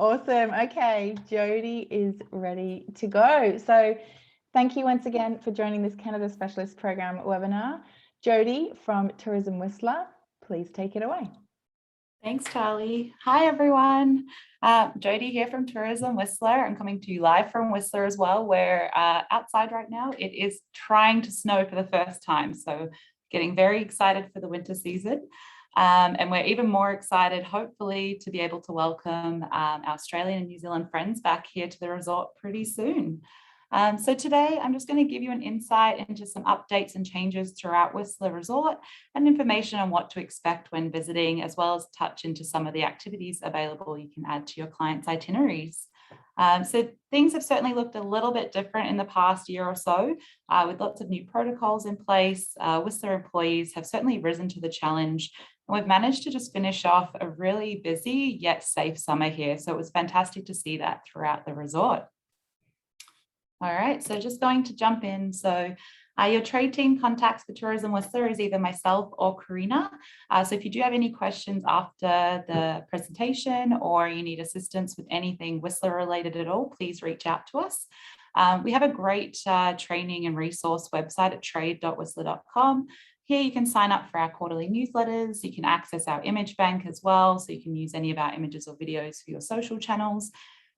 Awesome. Okay, Jodi is ready to go. So thank you once again for joining this Canada Specialist Program webinar. Jodi from Tourism Whistler, please take it away. Thanks, Charlie. Hi, everyone. Jodi here from Tourism Whistler. I'm coming to you live from Whistler as well, where outside right now it is trying to snow for the first time. So getting very excited for the winter season. And we're even more excited, hopefully, to be able to welcome our Australian and New Zealand friends back here to the resort pretty soon. So today I'm just going to give you an insight into some updates and changes throughout Whistler Resort and information on what to expect when visiting, as well as touch into some of the activities available you can add to your clients' itineraries. So things have certainly looked a little bit different in the past year or so, with lots of new protocols in place. Whistler employees have certainly risen to the challenge, and we've managed to just finish off a really busy yet safe summer here. So it was fantastic to see that throughout the resort. All right, so just going to jump in. So your trade team contacts for Tourism Whistler is either myself or Karina. So if you do have any questions after the presentation or you need assistance with anything Whistler related at all, please reach out to us. We have a great training and resource website at trade.whistler.com. Here you can sign up for our quarterly newsletters. You can access our image bank as well, so you can use any of our images or videos for your social channels.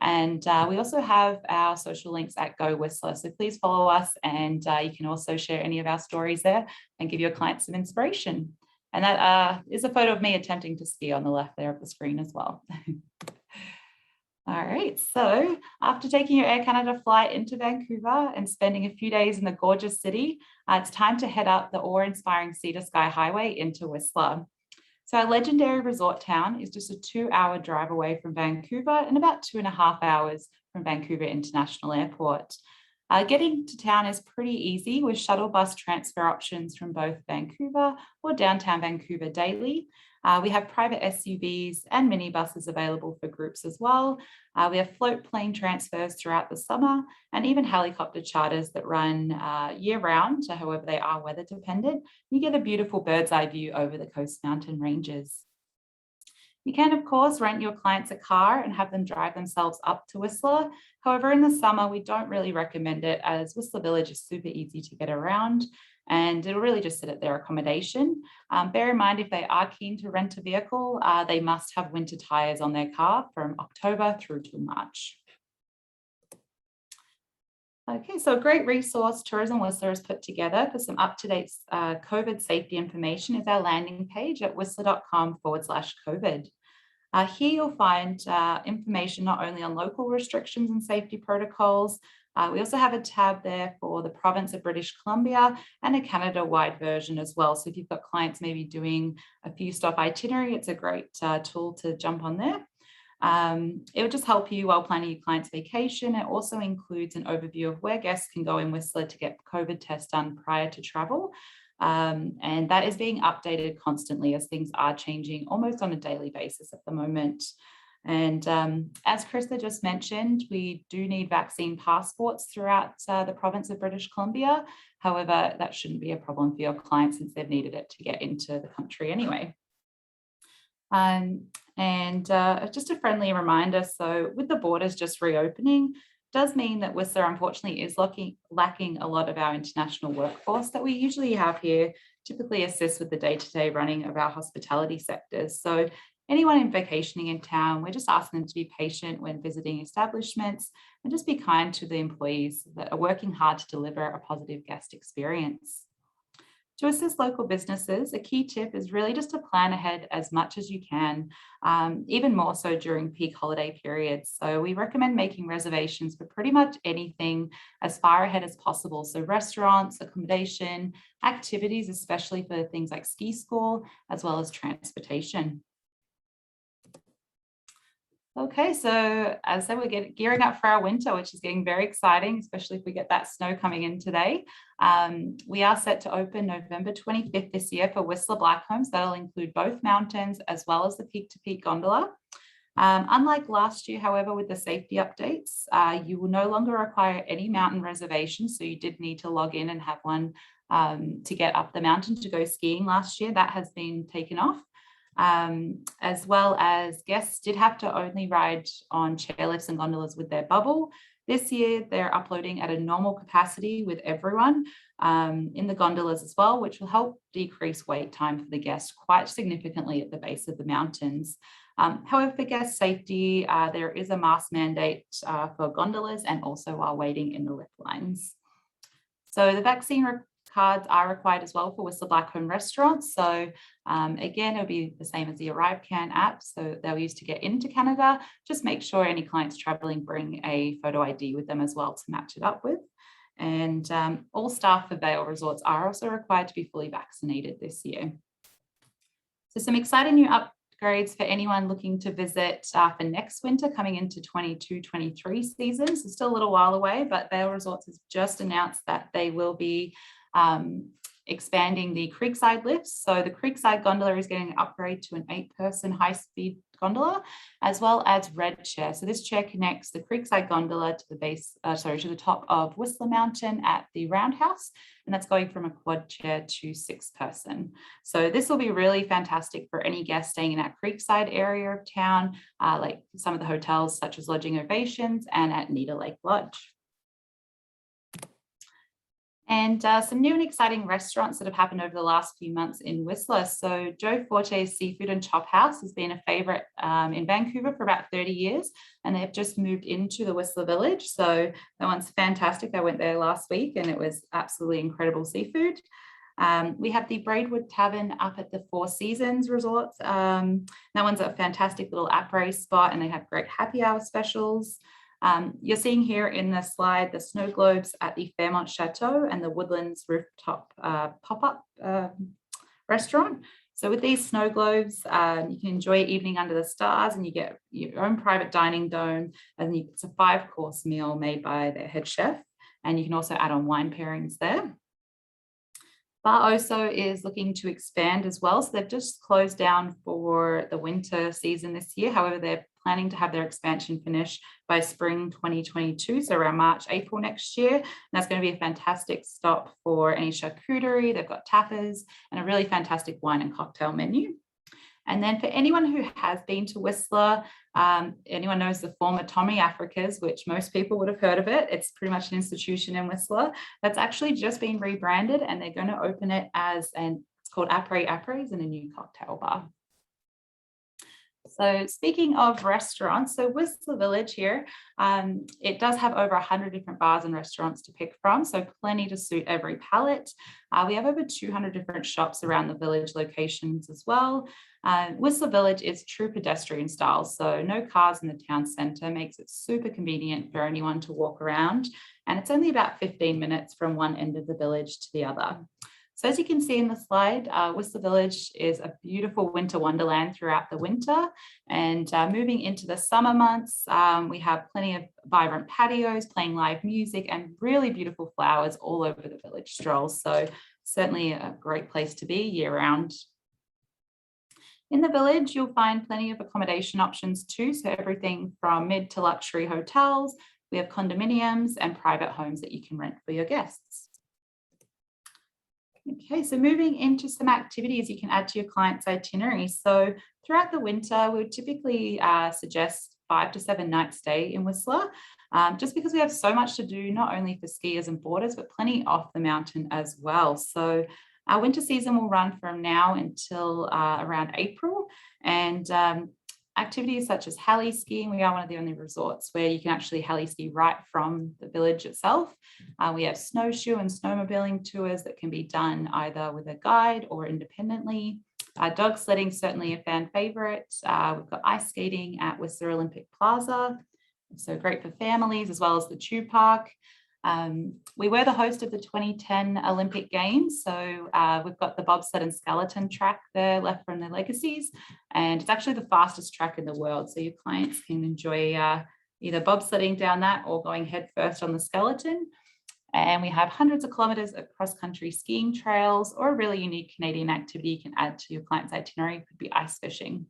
And we also have our social links at Go Whistler. So please follow us, and you can also share any of our stories there and give your clients some inspiration. And that is a photo of me attempting to ski on the left there of the screen as well. All right, so after taking your Air Canada flight into Vancouver and spending a few days in the gorgeous city, it's time to head up the awe-inspiring Sea to Sky Highway into Whistler. So our legendary resort town is just a 2-hour drive away from Vancouver and about 2.5 hours from Vancouver International Airport. Getting to town is pretty easy with shuttle bus transfer options from both Vancouver or downtown Vancouver daily. We have private SUVs and minibuses available for groups as well. We have float plane transfers throughout the summer and even helicopter charters that run year-round, so however they are weather dependent. You get a beautiful bird's eye view over the coast mountain ranges. You can, of course, rent your clients a car and have them drive themselves up to Whistler. However, in the summer, we don't really recommend it, as Whistler Village is super easy to get around and it'll really just sit at their accommodation. Bear in mind, if they are keen to rent a vehicle, they must have winter tires on their car from October through to March. Okay, so a great resource Tourism Whistler has put together for some up-to-date COVID safety information is our landing page at whistler.com/COVID. Here you'll find information not only on local restrictions and safety protocols. We also have a tab there for the province of British Columbia and a Canada-wide version as well. So if you've got clients maybe doing a few stop itinerary, it's a great tool to jump on there. It will just help you while planning your client's vacation. It also includes an overview of where guests can go in Whistler to get COVID tests done prior to travel. And that is being updated constantly as things are changing almost on a daily basis at the moment. And as Krista just mentioned, we do need vaccine passports throughout the province of British Columbia. However, that shouldn't be a problem for your clients since they've needed it to get into the country anyway. Just a friendly reminder, so with the borders just reopening, does mean that Whistler unfortunately is lacking a lot of our international workforce that we usually have here, typically assist with the day-to-day running of our hospitality sectors. So anyone vacationing in town, we're just asking them to be patient when visiting establishments and just be kind to the employees that are working hard to deliver a positive guest experience. To assist local businesses, a key tip is really just to plan ahead as much as you can, even more so during peak holiday periods. So we recommend making reservations for pretty much anything as far ahead as possible. So restaurants, accommodation, activities, especially for things like ski school, as well as transportation. Okay, so as I said, we're gearing up for our winter, which is getting very exciting, especially if we get that snow coming in today. We are set to open November 25th this year for Whistler Blackcombs. That'll include both mountains as well as the peak-to-peak gondola. Unlike last year, however, with the safety updates, you will no longer require any mountain reservations. So you did need to log in and have one to get up the mountain to go skiing last year. That has been taken off. as well as guests did have to only ride on chairlifts and gondolas with their bubble. This year, they're uploading at a normal capacity with everyone in the gondolas as well, which will help decrease wait time for the guests quite significantly at the base of the mountains. However, for guest safety, there is a mask mandate for gondolas and also while waiting in the lift lines. So the vaccine cards are required as well for Whistler Black Home restaurants. So again, it'll be the same as the ArriveCan app. So they'll use to get into Canada. Just make sure any clients traveling bring a photo ID with them as well to match it up with. And all staff for Vail Resorts are also required to be fully vaccinated this year. So some exciting new upgrades for anyone looking to visit for next winter coming into 22-23 season. So still a little while away, but Vail Resorts has just announced that they will be expanding the Creekside lifts. So the Creekside gondola is getting an upgrade to an 8-person high-speed gondola, as well as Red Chair. So this chair connects the Creekside gondola to the base, to the top of Whistler Mountain at the Roundhouse, and that's going from a quad chair to 6-person. So this will be really fantastic for any guest staying in that Creekside area of town, like some of the hotels such as Lodging Ovations and at Needle Lake Lodge. And some new and exciting restaurants that have happened over the last few months in Whistler. So Joe Forte's Seafood and Chop House has been a favourite in Vancouver for about 30 years, and they've just moved into the Whistler Village. So that one's fantastic. I went there last week and it was absolutely incredible seafood. We have the Braidwood Tavern up at the Four Seasons Resort. That one's a fantastic little après spot, and they have great happy hour specials. You're seeing here in the slide the snow globes at the Fairmont Chateau and the Woodlands Rooftop pop-up restaurant. So with these snow globes, you can enjoy evening under the stars, and you get your own private dining dome, and it's a 5-course meal made by their head chef, and you can also add on wine pairings there. Bar Oso is looking to expand as well. So they've just closed down for the winter season this year. However, they're planning to have their expansion finish by spring 2022, so around March, April next year. And that's going to be a fantastic stop for any charcuterie. They've got tapas and a really fantastic wine and cocktail menu. And then for anyone who has been to Whistler, anyone knows the former Tommy Africa's, which most people would have heard of it. It's pretty much an institution in Whistler that's actually just been rebranded, and they're going to open it as it's called Apres in a new cocktail bar. So speaking of restaurants, so Whistler Village here, it does have over 100 different bars and restaurants to pick from, so plenty to suit every palate. We have over 200 different shops around the village locations as well. Whistler Village is true pedestrian style, so no cars in the town centre, makes it super convenient for anyone to walk around, and it's only about 15 minutes from one end of the village to the other. So as you can see in the slide, Whistler Village is a beautiful winter wonderland throughout the winter, and moving into the summer months, we have plenty of vibrant patios, playing live music, and really beautiful flowers all over the village strolls. So certainly a great place to be year round. In the village, you'll find plenty of accommodation options too. So everything from mid to luxury hotels, we have condominiums and private homes that you can rent for your guests. Okay, so moving into some activities you can add to your client's itinerary. So throughout the winter, we would typically suggest 5 to 7 nights stay in Whistler, just because we have so much to do, not only for skiers and boarders, but plenty off the mountain as well. So our winter season will run from now until around April, and activities such as heli skiing. We are one of the only resorts where you can actually heli ski right from the village itself. We have snowshoe and snowmobiling tours that can be done either with a guide or independently. Dog sledding, certainly a fan favorite. We've got ice skating at Whistler Olympic Plaza, so great for families, as well as the Tube Park. We were the host of the 2010 Olympic Games, so we've got the bobsled and skeleton track there left from the Legacies, and it's actually the fastest track in the world, so your clients can enjoy either bobsledding down that or going head first on the skeleton. And we have hundreds of kilometres of cross-country skiing trails, or a really unique Canadian activity you can add to your client's itinerary could be ice fishing.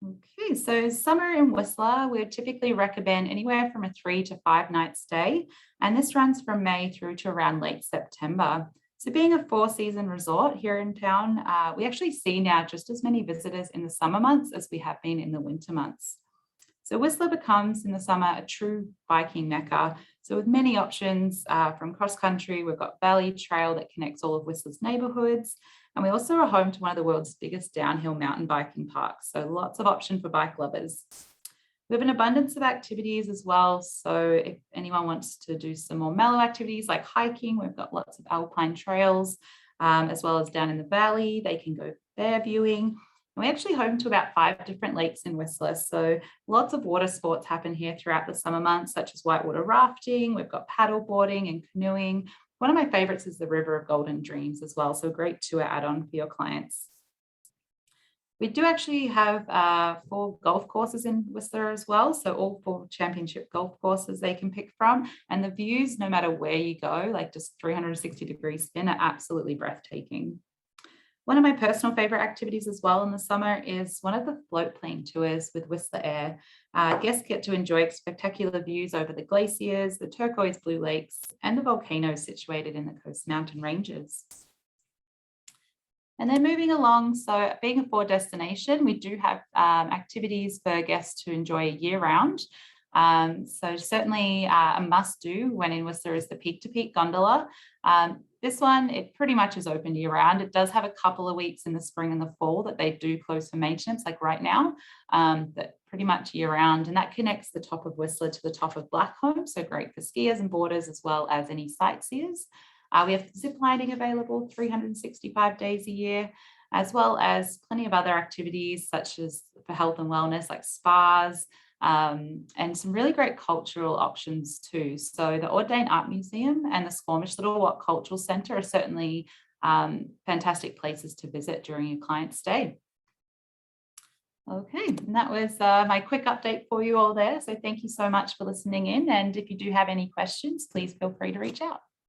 Okay, so summer in Whistler, we would typically recommend anywhere from a 3 to 5 night stay, and this runs from May through to around late September. So being a 4-season resort here in town, we actually see now just as many visitors in the summer months as we have been in the winter months. So Whistler becomes in the summer a true biking mecca. So with many options from cross country, we've got Valley Trail that connects all of Whistler's neighbourhoods. And we also are home to one of the world's biggest downhill mountain biking parks. So lots of option for bike lovers. We have an abundance of activities as well. So if anyone wants to do some more mellow activities like hiking, we've got lots of alpine trails, as well as down in the valley, they can go bear viewing. And we're actually home to about 5 different lakes in Whistler. So lots of water sports happen here throughout the summer months, such as whitewater rafting. We've got paddle boarding and canoeing. One of my favorites is the River of Golden Dreams as well. So a great tour add-on for your clients. We do actually have 4 golf courses in Whistler as well. So all 4 championship golf courses they can pick from. And the views, no matter where you go, like just 360-degree spin, are absolutely breathtaking. One of my personal favorite activities as well in the summer is one of the float plane tours with Whistler Air. Guests get to enjoy spectacular views over the glaciers, the turquoise blue lakes, and the volcanoes situated in the Coast Mountain Ranges. And then moving along, so being a 4 destination, we do have activities for guests to enjoy year-round. So certainly a must-do when in Whistler is the peak-to-peak gondola. This one, it pretty much is open year-round. It does have a couple of weeks in the spring and the fall that they do close for maintenance, like right now, but pretty much year-round. And that connects the top of Whistler to the top of Blackcomb, so great for skiers and boarders as well as any sightseers. We have zip lining available 365 days a year, as well as plenty of other activities such as for health and wellness like spas, and some really great cultural options too. So the Ordain Art Museum and the Squamish Little Wat Cultural Centre are certainly fantastic places to visit during your client's stay. Okay, and that was my quick update for you all there. So thank you so much for listening in. And if you do have any questions, please feel free to reach out.